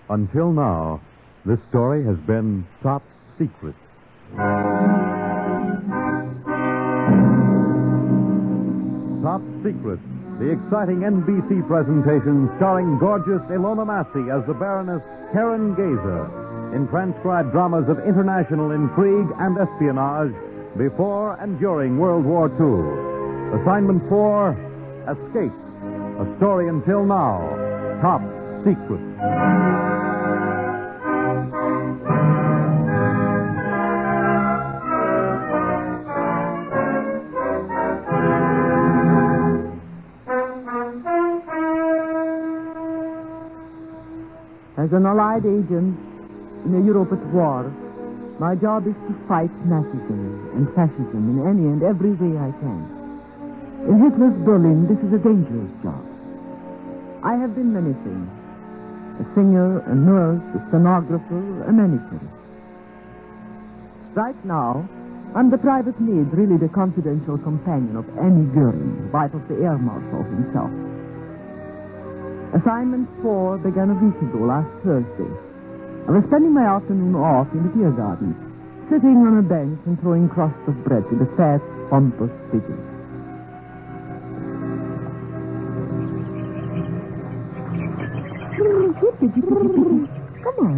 Until now, this story has been Top Secret. Top Secret, the exciting NBC presentation starring gorgeous Ilona Massey as the Baroness Karen Gazer in transcribed dramas of international intrigue and espionage before and during World War II. Assignment 4, Escape. A story until now, Top Secret. As an Allied agent in a Europe at war, my job is to fight Nazism and fascism in any and every way I can. In Hitler's Berlin, this is a dangerous job. I have been many things. A singer, a nurse, a stenographer, a manicurist. Right now, I'm the private maid, really the confidential companion of Annie Goering, wife of the Air Marshal himself. Assignment 4 began a week ago, last Thursday. I was spending my afternoon off in the beer garden, sitting on a bench and throwing crusts of bread to the fat, pompous pigeons. Come on.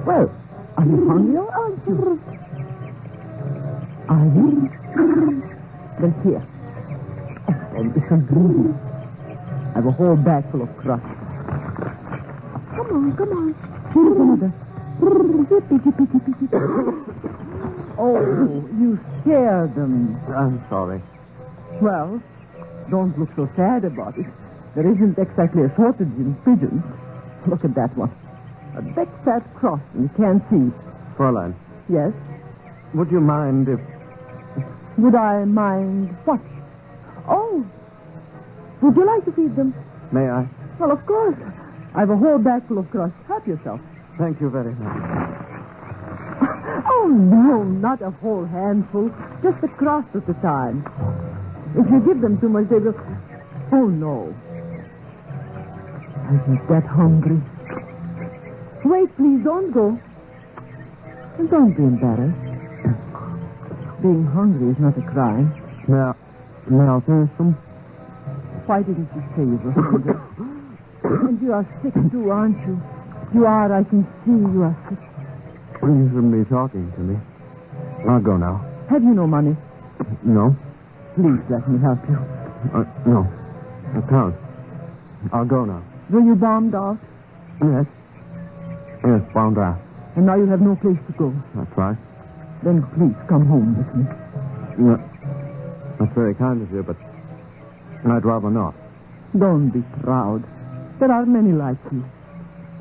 Well, are you hungry or aren't you? Are you? Then here. And it's a greedy. I have a whole bag full of crust. Come on. Here's another. Oh, you scared them. I'm sorry. Well, don't look so sad about it. There isn't exactly a shortage in pigeons. Look at that one. A big fat cross, and you can't see it. Fräulein, Yes? would you mind if... Would I mind what? Oh, would you like to feed them? May I? Well, of course. I have a whole bag full of crust. Help yourself. Thank you very much. Oh, no, not a whole handful. Just a crust at a time. If you give them too much, they will... Oh, no. I'm that hungry. Wait, please, don't go. And don't be embarrassed. Being hungry is not a crime. Now, there's some... Why didn't you say you were hungry? And you are sick, too, aren't you? You are, I can see you are sick. You shouldn't be talking to me. I'll go now. Have you no money? No? Please let me help you. No. I can't. I'll go now. Were you bombed out? Yes. Yes, bound out. And now you have no place to go. That's right. Then please come home with me. No. That's very kind of you, but I'd rather not. Don't be proud. There are many like you.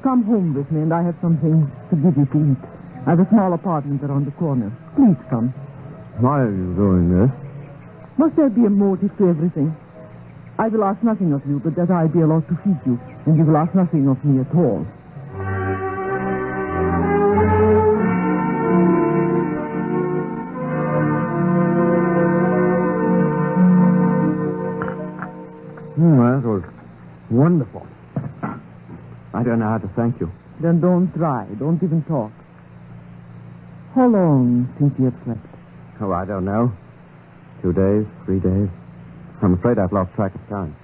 Come home with me and I have something to give you to eat. I have a small apartment around the corner. Please come. Why are you doing this? Must there be a motive to everything? I will ask nothing of you, but that I be allowed to feed you, and you will ask nothing of me at all. That was wonderful. I don't know how to thank you. Then don't try. Don't even talk. How long since you have slept? Oh, I don't know. 2 days, 3 days. I'm afraid I've lost track of time.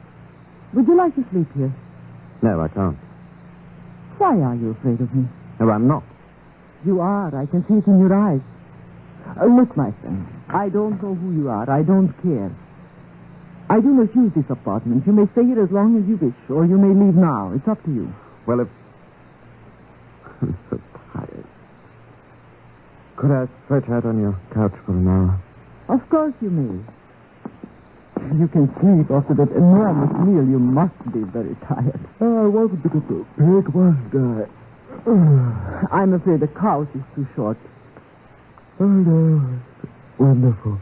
Would you like to sleep here? No, I can't. Why are you afraid of me? No, I'm not. You are. I can see it in your eyes. Look, my friend. I don't know who you are. I don't care. I do not use this apartment. You may stay here as long as you wish, or you may leave now. It's up to you. Well, if... I'm so tired. Could I stretch out on your couch for an hour? Of course you may. You can sleep after that enormous meal. You must be very tired. Oh, I wanted to get the big one, I'm afraid the couch is too short. Oh, no. Wonderful.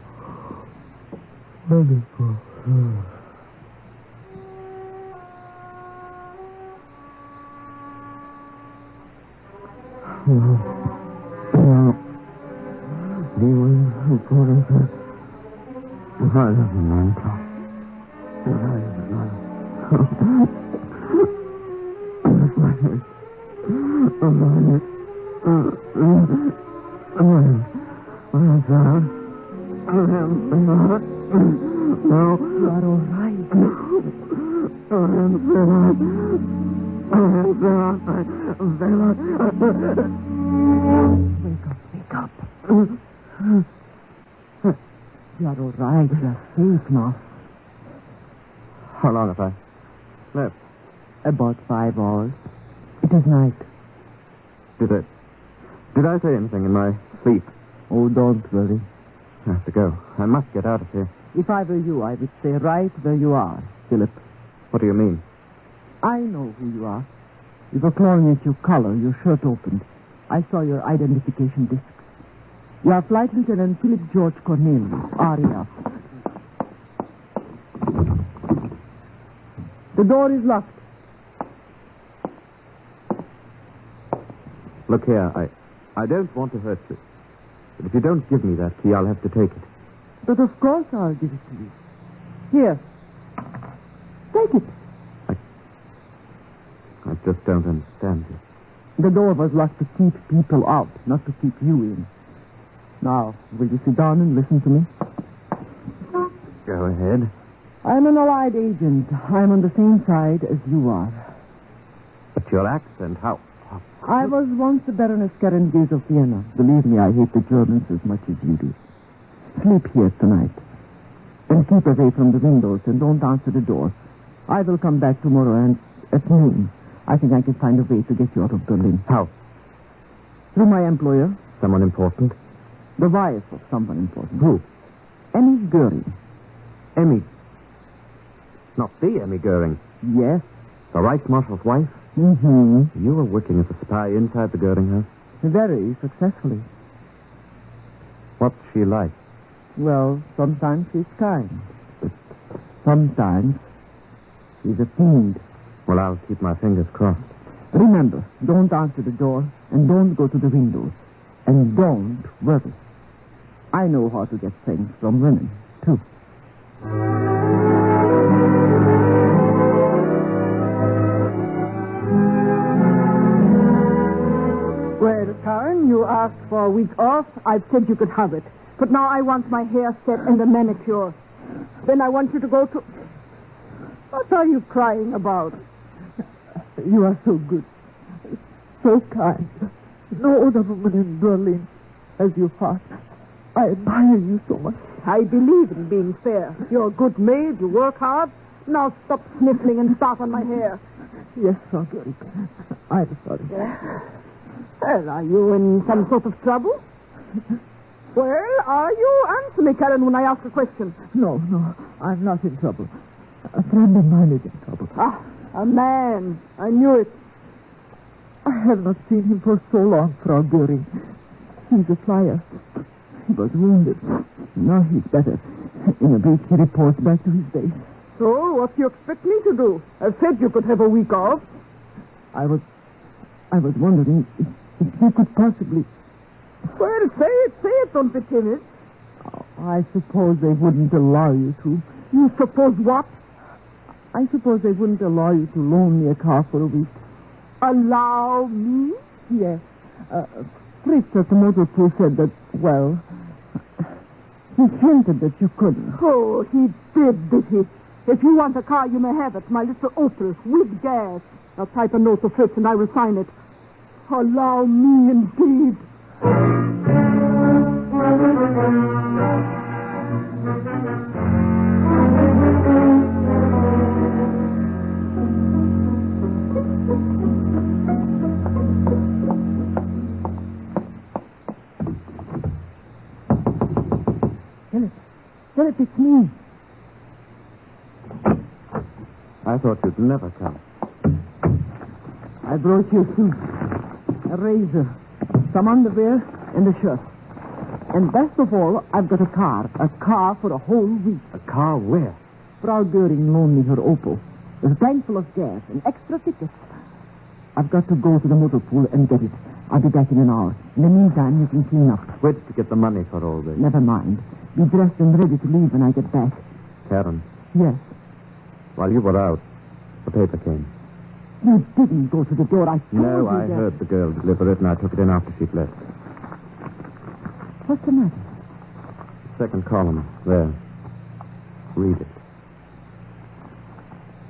Wonderful. No. You are all right. Wake up. You are all right. You are safe now. How long have I slept? About 5 hours. It is night. Did I say anything in my sleep? Oh, don't worry. I have to go. I must get out of here. If I were you, I would stay right where you are, Philip. What do you mean? I know who you are. You were clawing at your collar, your shirt opened. I saw your identification discs. You are Flight Lieutenant Philip George Cornelius, RAF. The door is locked. Look here, I don't want to hurt you. But if you don't give me that key, I'll have to take it. But of course I'll give it to you. Here. Take it. I just don't understand you. The door was locked to keep people out, not to keep you in. Now, will you sit down and listen to me? Go ahead. I'm an Allied agent. I'm on the same side as you are. But your accent, how? I was once the Baroness Karen Gaze of Vienna. Believe me, I hate the Germans as much as you do. Sleep here tonight. And keep away from the windows and don't answer the door. I will come back tomorrow and at noon. I think I can find a way to get you out of Berlin. How? Through my employer. Someone important? The wife of someone important. Who? Emmy Goering. Emmy. Not the Emmy Goering. Yes. The Reichsmarshal's wife? Mm-hmm. You were working as a spy inside the Goering house? Very successfully. What's she like? Well, sometimes she's kind. But sometimes she's a fiend. Well, I'll keep my fingers crossed. Remember, don't answer the door and don't go to the windows. And don't worry. I know how to get things from women, too. Well, Karen, you asked for a week off. I've said you could have it. But now I want my hair set and a manicure. Then I want you to go to... What are you crying about? You are so good. So kind. No other woman in Berlin has your heart. I admire you so much. I believe in being fair. You're a good maid. You work hard. Now stop sniffling and start on my hair. Yes, Frau Goering. I'm sorry. Well, are you in some sort of trouble? Well, are you? Answer me, Karen, when I ask a question. No, I'm not in trouble. A friend of mine is in trouble. Ah, a man. I knew it. I have not seen him for so long, Frau Goering. He's a flyer. He was wounded. Now he's better. In a week, he reports back to his base. So, what do you expect me to do? I said you could have a week off. I was wondering if you could possibly... Well, say it, don't be timid. I suppose they wouldn't allow you to. You suppose what? I suppose they wouldn't allow you to loan me a car for a week. Allow me? Yes. Fritz at the motor pool said that, well, he hinted that you couldn't. Oh, he did he? If you want a car, you may have it. My little Opel with gas. I'll type a note to Fritz and I will sign it. Allow me, indeed. Philip, it's me. I thought you'd never come. I brought you a suit, a razor, some underwear, and a shirt. And best of all, I've got a car for a whole week. A car where? Frau Goering loaned me her Opel. With a tank full of gas and extra tickets. I've got to go to the motor pool and get it. I'll be back in an hour. In the meantime, you can clean up. Where did you get the money for all this? Never mind. Be dressed and ready to leave when I get back. Karen, Yes. while you were out, the paper came. You didn't go to the door. I told No, you I that. heard the girl deliver it, and I took it in after she'd left. What's the matter? Second column, there. Read it.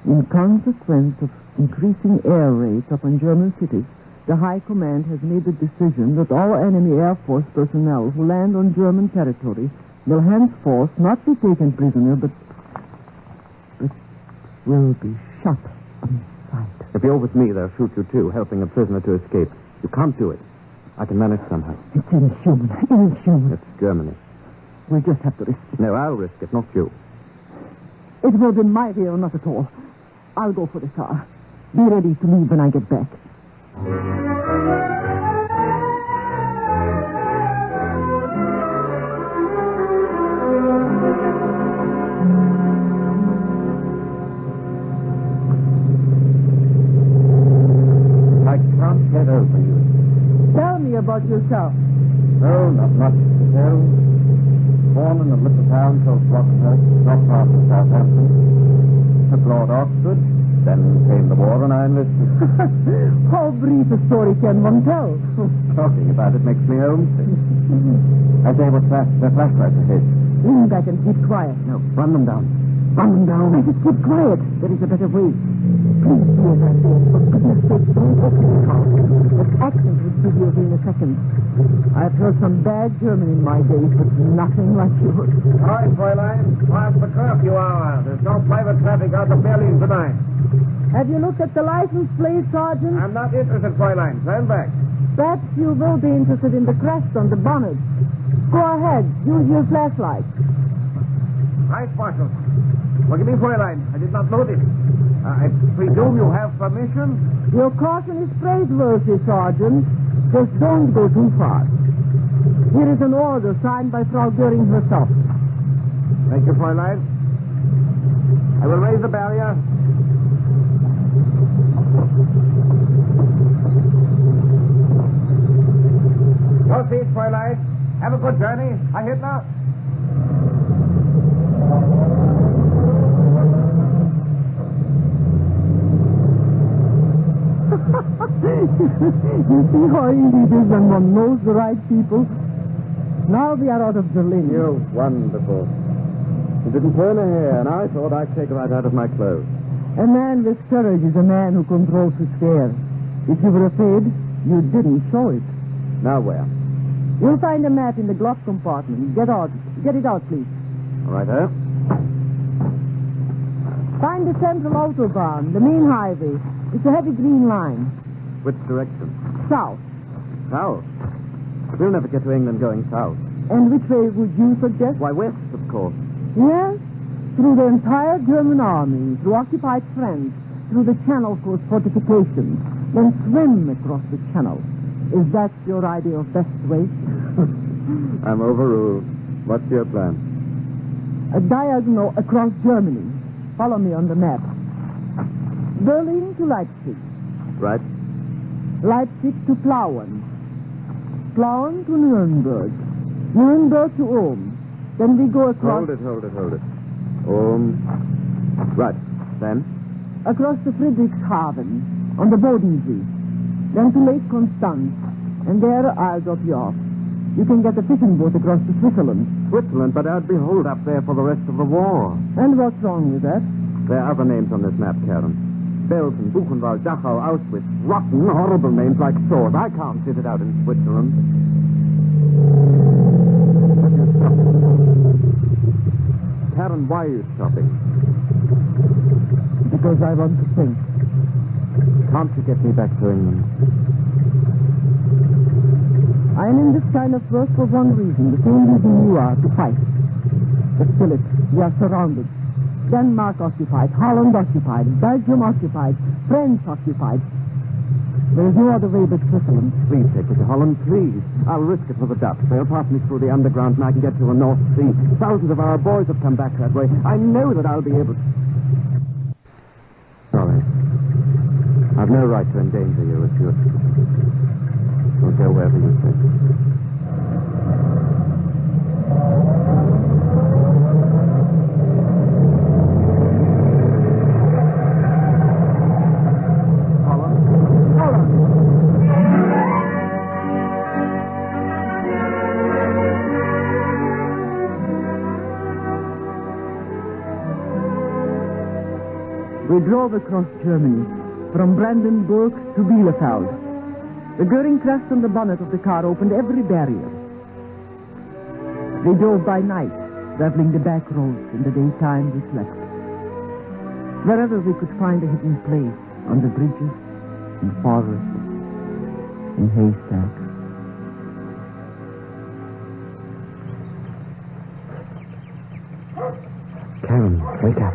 In consequence of increasing air raids upon German cities, the High Command has made the decision that all enemy Air Force personnel who land on German territory will henceforth not be taken prisoner, but will be shot on sight. If you're with me, they'll shoot you too, helping a prisoner to escape. You can't do it. I can manage somehow. It's inhuman. Inhuman. It's Germany. We'll just have to risk it. No, I'll risk it, not you. It will be my deal, not at all. I'll go for the car. Be ready to leave when I get back. I can't get over you. Tell me about yourself. No, not much to tell. Born in a little town called Brockenhurst, not far from Southampton. Took Lord Oxford, then came the war and I enlisted. How brief a story can one tell? Talking about it makes me homesick. I say, what's that? There are flashlights ahead. Lean back and keep quiet. No, run them down. Run them down. I just keep quiet. There is a better way. Please do as I say. For goodness sake, don't open the car. That accent would give you away in a second. I've heard some bad German in my days, but nothing like yours. All right, Fräulein. Past the curfew hour. There's no private traffic out of Berlin tonight. Have you looked at the license plate, Sergeant? I'm not interested, Fräulein. Turn back. Perhaps you will be interested in the crest on the bonnet. Go ahead. Use your flashlight. Right, Marshal. Forgive me, Fräulein. I did not notice. I presume you have permission? Your caution is praiseworthy, Sergeant. Just don't go too far. Here is an order signed by Frau Göring herself. Thank you, Fräulein. I will raise the barrier. Your seat, Fräulein. Have a good journey. I hit now. You see how easy it is when one knows the right people. Now we are out of Berlin. You're wonderful. You didn't turn a hair, and I thought I'd take right out of my clothes. A man with courage is a man who controls his fear. If you were afraid, you didn't show it. Now where? You'll find a map in the glove compartment. Get it out, please. All right, huh? Find the central autobahn, the main highway. It's a heavy green line. Which direction? South. South. We'll never get to England going south. And which way would you suggest? Why, west, of course. Yes? Through the entire German army, through occupied France, through the Channel Coast fortifications, then swim across the channel. Is that your idea of best way? I'm overruled. What's your plan? A diagonal across Germany. Follow me on the map. Berlin to Leipzig. Right? Leipzig to Plauen. Plauen to Nuremberg. Nuremberg to Ulm. Then we go across... Hold it. Right. Then? Across to Friedrichshafen, on the Bodensee. Then to Lake Constance. And there I'll drop you off. You can get a fishing boat across to Switzerland. Switzerland, but I'd be holed up there for the rest of the war. And what's wrong with that? There are other names on this map, Karen. Belsen, Buchenwald, Dachau, Auschwitz. Rotten, horrible names like swords. I can't sit it out in Switzerland. But you're stopping. Karen, why are you stopping? Because I want to think. Can't you get me back to England? I am in this kind of work for one reason, the same reason you are, to fight. But Philip, we are surrounded. Denmark occupied, Holland occupied, Belgium occupied, France occupied. There is no other way but Switzerland. Please take me to Holland, please. I'll risk it for the Dutch. They'll pass me through the underground and I can get to the North Sea. Thousands of our boys have come back that way. I know that I'll be able to... Sorry. I've no right to endanger you if you're... We'll go wherever you say. We drove across Germany, from Brandenburg to Bielefeld. The Goering crest on the bonnet of the car opened every barrier. We drove by night, traveling the back roads. In the daytime, we slept. Wherever we could find a hidden place, on the bridges, in forests, in haystacks. Karen, wake up.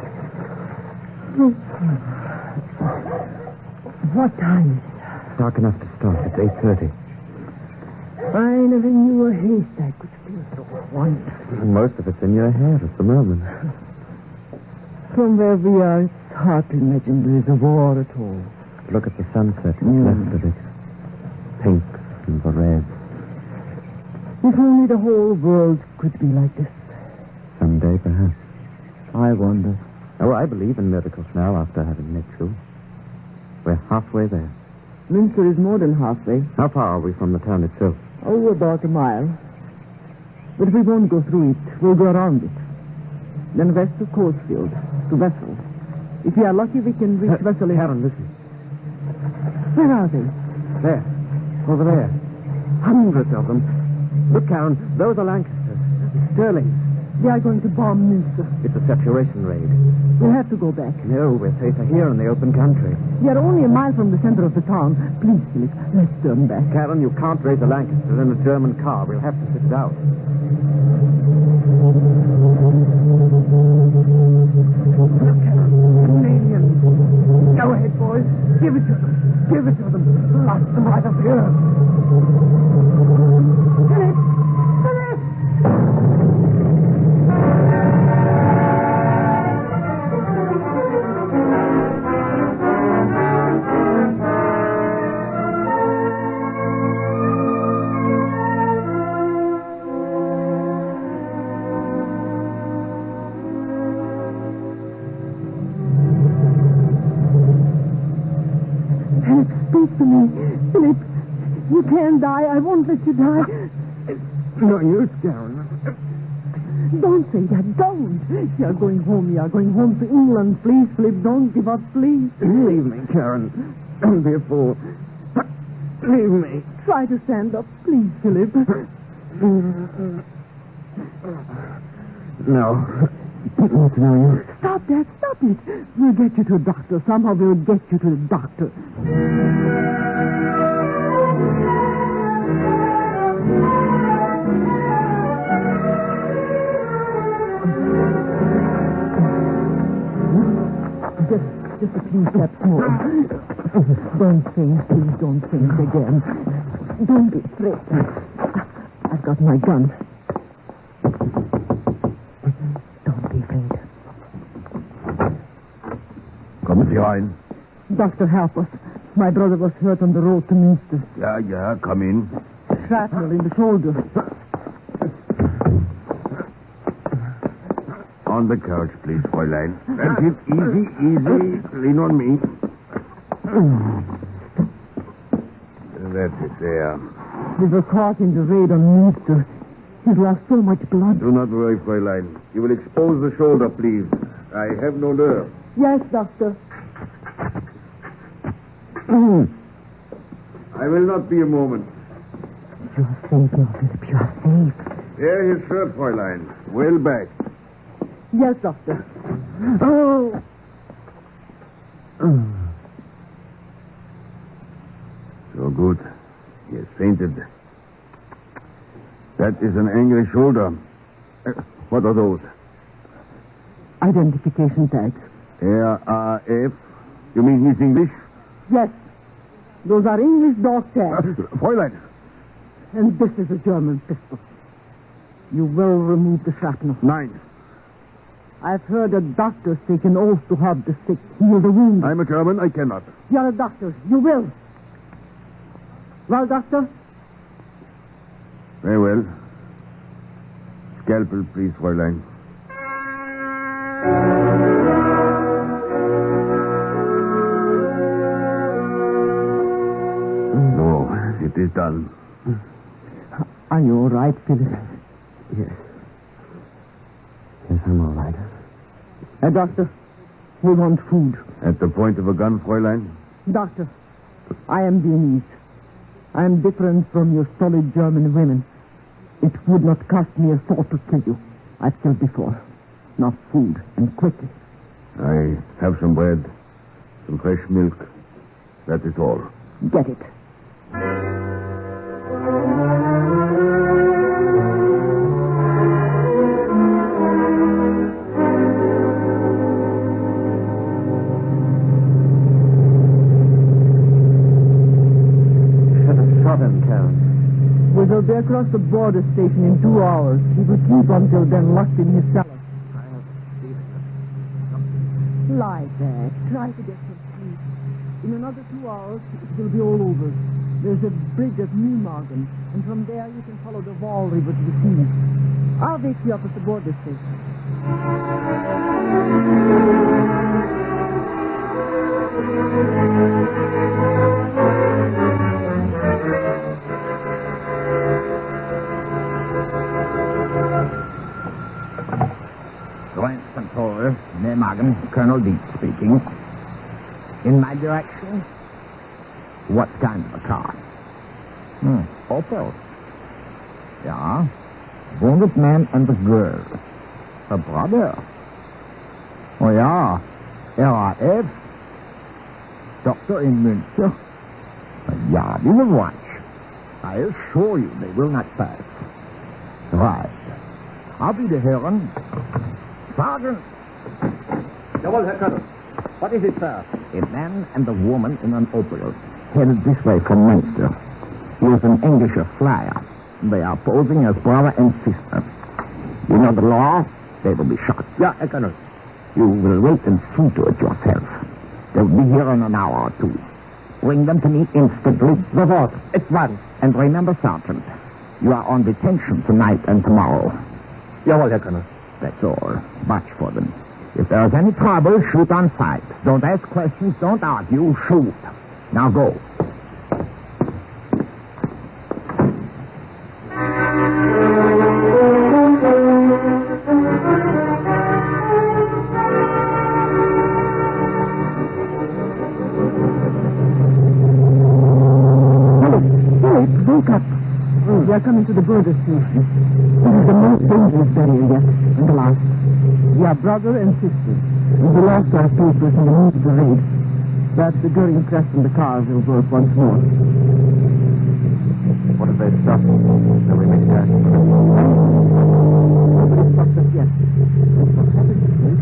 What time is it? It's dark enough to start. It's 8:30. I never knew a haystack could feel so wonderful. Most of it's in your hair at the moment. From where we are, it's hard to imagine there is a war at all. Look at the sunset left of it. Pinks and the reds. If only the whole world could be like this. Someday, perhaps. I wonder. Oh, I believe in miracles now after having met you. We're halfway there. Münster is more than halfway. How far are we from the town itself? Oh, about a mile. But we won't go through it. We'll go around it. Then west to Coesfield, to Wessel. If we are lucky, we can reach Wessel. Karen, listen. Where are they? There. Over there. Hundreds of them. Look, Karen, those are Lancasters. Sterlings. They are going to bomb Münster. It's a saturation raid. We'll have to go back. No, we're safer here in the open country. We are only a mile from the center of the town. Please, Philip, let's turn back. Karen, you can't raise a Lancaster in a German car. We'll have to sit it out. Look, Canadians. Go ahead, boys. Give it to them. Give it to them. Blast them right up here. Philip! Philip! Speak to me. Philip, you can't die. I won't let you die. No use, Karen. Don't say that. Don't. You are going home. You are going home to England. Please, Philip, don't give up, please. Leave me, Karen. Don't be a fool. Leave me. Try to stand up, please, Philip. No. It's no use. Stop that. Stop it. We'll get you to a doctor. Somehow we'll get you to the doctor. Just a few steps more. Don't faint, please don't faint again. Don't be afraid. I've got my gun. Don't be afraid. Kommen Sie rein. Doctor, help us. My brother was hurt on the road to Münster. Ja, come in. Shrapnel in the shoulder. On the couch, please, Fräulein. That's it. Easy, easy. Lean on me. That's it, there. We were caught in the raid on Münster. He lost so much blood. Do not worry, Fräulein. You will expose the shoulder, please. I have no nerve. Yes, doctor. I will not be a moment. You are safe now, Philip. You are safe. There, his shirt, Fräulein. Well back. Yes, doctor. Oh. So good. He has fainted. That is an angry shoulder. What are those? Identification tags. RAF? You mean he's English? Yes. Those are English dog tags. Fräulein. And this is a German pistol. You will remove the shrapnel. Nein. I've heard that doctors take an oath to help the sick, heal the wounded. I'm a German. I cannot. You're a doctor. You will. Well, doctor? Very well. Scalpel, please, Fräulein. No, it is done. Are you all right, Philip? Yes. Yes, I'm all right. Doctor, We want food. At the point of a gun, Fräulein? Doctor, I am Viennese. I am different from your stolid German women. It would not cost me a thought to kill you. I've killed before. Now food, and quickly. I have some bread, some fresh milk. That is all. Get it. We will be across the border station in 2 hours. He will sleep until then, locked in his cellar. Lie back. Try to get some sleep. In another 2 hours, it will be all over. There's a bridge at Newmarken, and from there you can follow the Wall River to the sea. I'll wake you up at the border station. Lance Controller, Newmarken, Colonel Dietz speaking. In my direction? What kind of a car? Opel. Yeah. Wounded man and a girl. A brother. Oh, yeah. RAF. Doctor in Münster. Yeah, we will watch. I assure you they will not pass. Right. I'll be the Herren. Sergeant! Jawohl, Herr Colonel. What is it, sir? A man and a woman in an Opel headed this way from Münster. He is an English flyer. They are posing as brother and sister. You know the law? They will be shot. Yeah, Herr Colonel. You will wait and see to it yourself. They'll be here in an hour or two. Bring them to me instantly. Sofort. At once. And remember, Sergeant, you are on detention tonight and tomorrow. Jawohl, Herr Colonel. That's all. Watch for them. If there's any trouble, shoot on sight. Don't ask questions, don't argue, shoot. Now go. Wake up. We are coming to the border station. This is the most dangerous barrier yet, and the last. We are brother and sister. We lost our papers in the meat of the raid. But the Goering press in the cars will work once more. What have they stopped? Shall we make that? Nobody stopped us yet. What happened to me?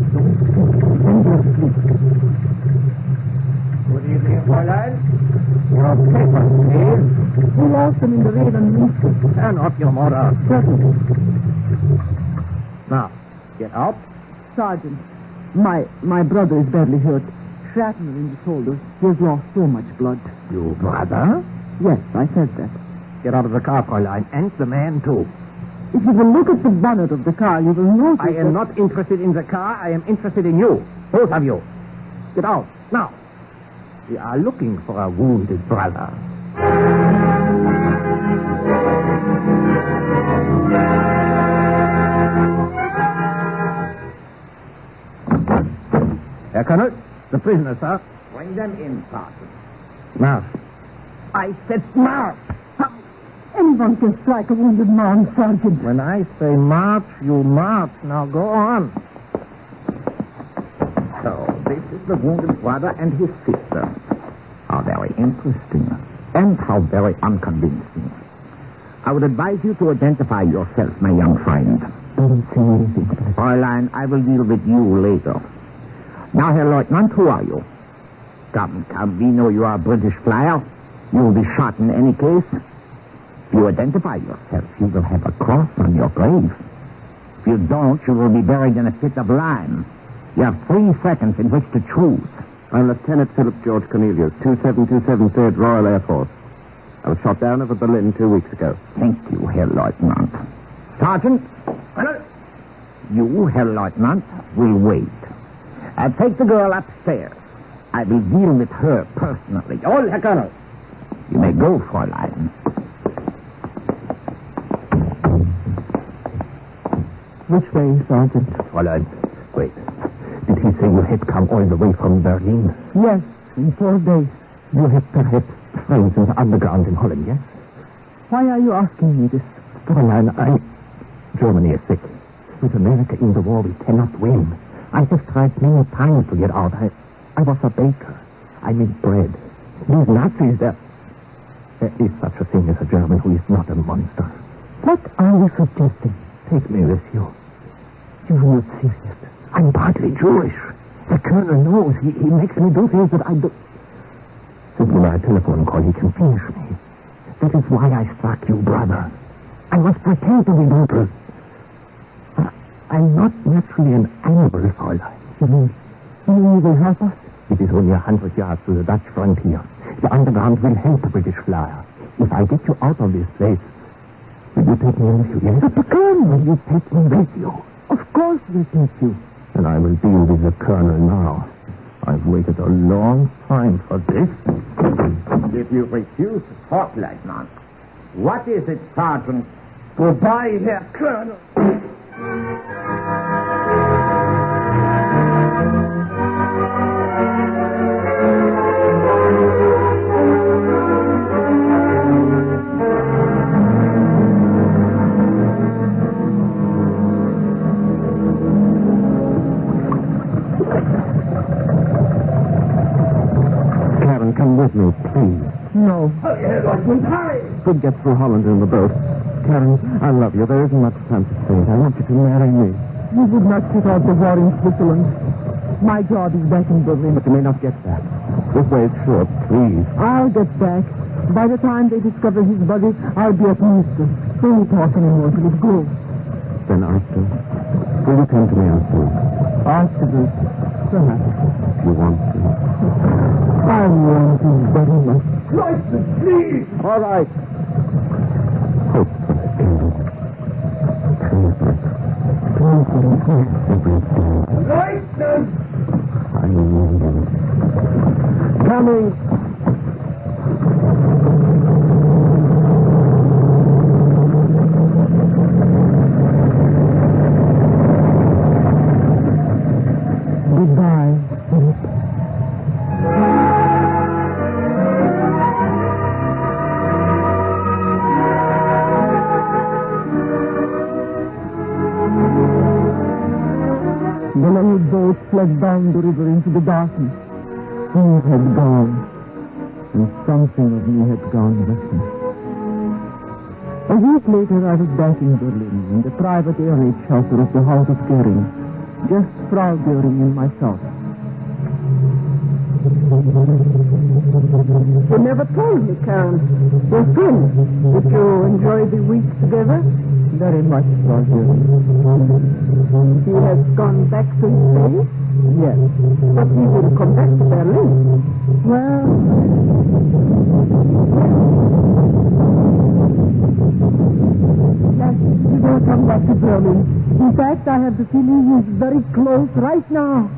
Send you asleep. Good evening, Fräulein. Your papers, please. We lost them in the raid on Minster. Turn off your motor. Certainly. Now, get out. Sergeant, my brother is badly hurt. Shrapnel in the shoulder. He has lost so much blood. You brother? Yes, I said that. Get out of the car, Fräulein, and the man, too. If you will look at the bonnet of the car, you will notice I am not interested in the car. I am interested in you. Both of you. Get out. Now. We are looking for a wounded brother. Herr Colonel, the prisoners, sir. Bring them in, Sergeant. March. I said march. anyone can strike a wounded man, Sergeant. When I say march, you march. Now go on. So, this is the wounded brother and his sister. How very interesting. And how very unconvincing. I would advise you to identify yourself, my young friend. I don't see anything. Fräulein, I will deal with you later. Now, Herr Lieutenant, who are you? Come, we know you are a British flyer. You will be shot in any case. If you identify yourself, you will have a cross on your grave. If you don't, you will be buried in a pit of lime. You have 3 seconds in which to choose. I'm Lieutenant Philip George Cornelius, 2727 3rd Royal Air Force. I was shot down over Berlin 2 weeks ago. Thank you, Herr Lieutenant. Sergeant, you, Herr Lieutenant, will wait. I'll take the girl upstairs. I will deal with her personally. All, Herr Colonel. You may go, Fräulein. Which way, Sergeant? Fräulein, wait. Did he say you had come all the way from Berlin. Yes, in 4 days. You have perhaps friends in the underground in Holland, yes? Why are you asking me this? Fräulein, Germany is sick. With America in the war, we cannot win. I have tried many times to get out. I was a baker. I made bread. These Nazis, there is such a thing as a German who is not a monster. What are you suggesting? Take me with you. You are not serious. I'm partly Jewish. The colonel knows. He makes me do things that I do. Simply by a telephone call, he can finish me. That is why I struck you, brother. I must pretend to be neutral. I'm not naturally an animal, Fräulein. You mean you will help us? It is only 100 yards to the Dutch frontier. The underground will help the British flyer. If I get you out of this place, will you take me with you? Yes? But the colonel! Will you take me with you? Of course we'll take you. And I will deal with the colonel now. I've waited a long time for this. If you refuse to talk, Leutnant, what is it, Sergeant? Goodbye, Herr Colonel. Come with me, please. No. Hurry! We'll get through Holland in the boat. Karen, I love you. There isn't much time to spare. I want you to marry me. You would not sit out the war in Switzerland. My job is back in Berlin. But you may not get back. This way is short, please. I'll get back. By the time they discover his body, I'll be at Münster. Don't talk anymore till it goes. Then after, will you come to me afterwards? Afterwards, perhaps. If you want to. I want you very much. Leutnant, please! All right. Hope for the kingdom. Pray for it every day. Leutnant! I need you. Coming. Goodbye, Philip. The little boat fled down the river into the darkness. He had gone, and something of me had gone with him. A week later, I was back in Berlin, in the private air raid shelter of the House of Goering. Just Frau Goering and myself. You never told me, Karen. Your friend. Did you enjoy the week together? Very much, Frau Goering. He has gone back to his base? Yes. But he will come back to Berlin. Well, yes, he will come back to Berlin. In fact, I have the feeling he's very close right now.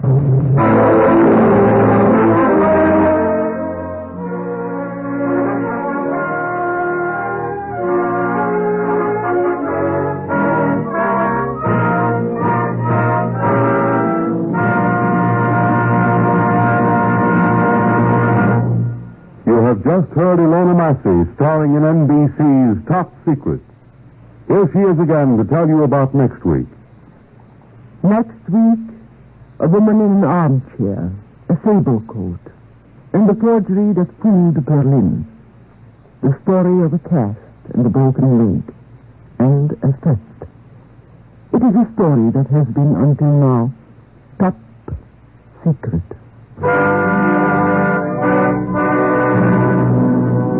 Just heard Ilona Massey starring in NBC's Top Secret. Here she is again to tell you about next week. Next week, a woman in an armchair, a sable coat, and the forgery that fooled Berlin. The story of a cast and a broken leg, and a theft. It is a story that has been until now top secret.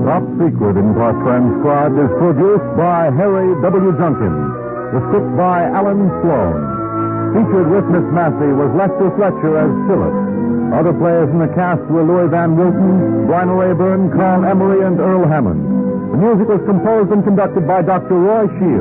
Top Secret, in part transcribed, is produced by Harry W. Junkin. The script by Alan Sloan. Featured with Miss Massey was Lester Fletcher as Philip. Other players in the cast were Louis Van Wilton, Brian Rayburn, Carl Emery, and Earl Hammond. The music was composed and conducted by Dr. Roy Shields.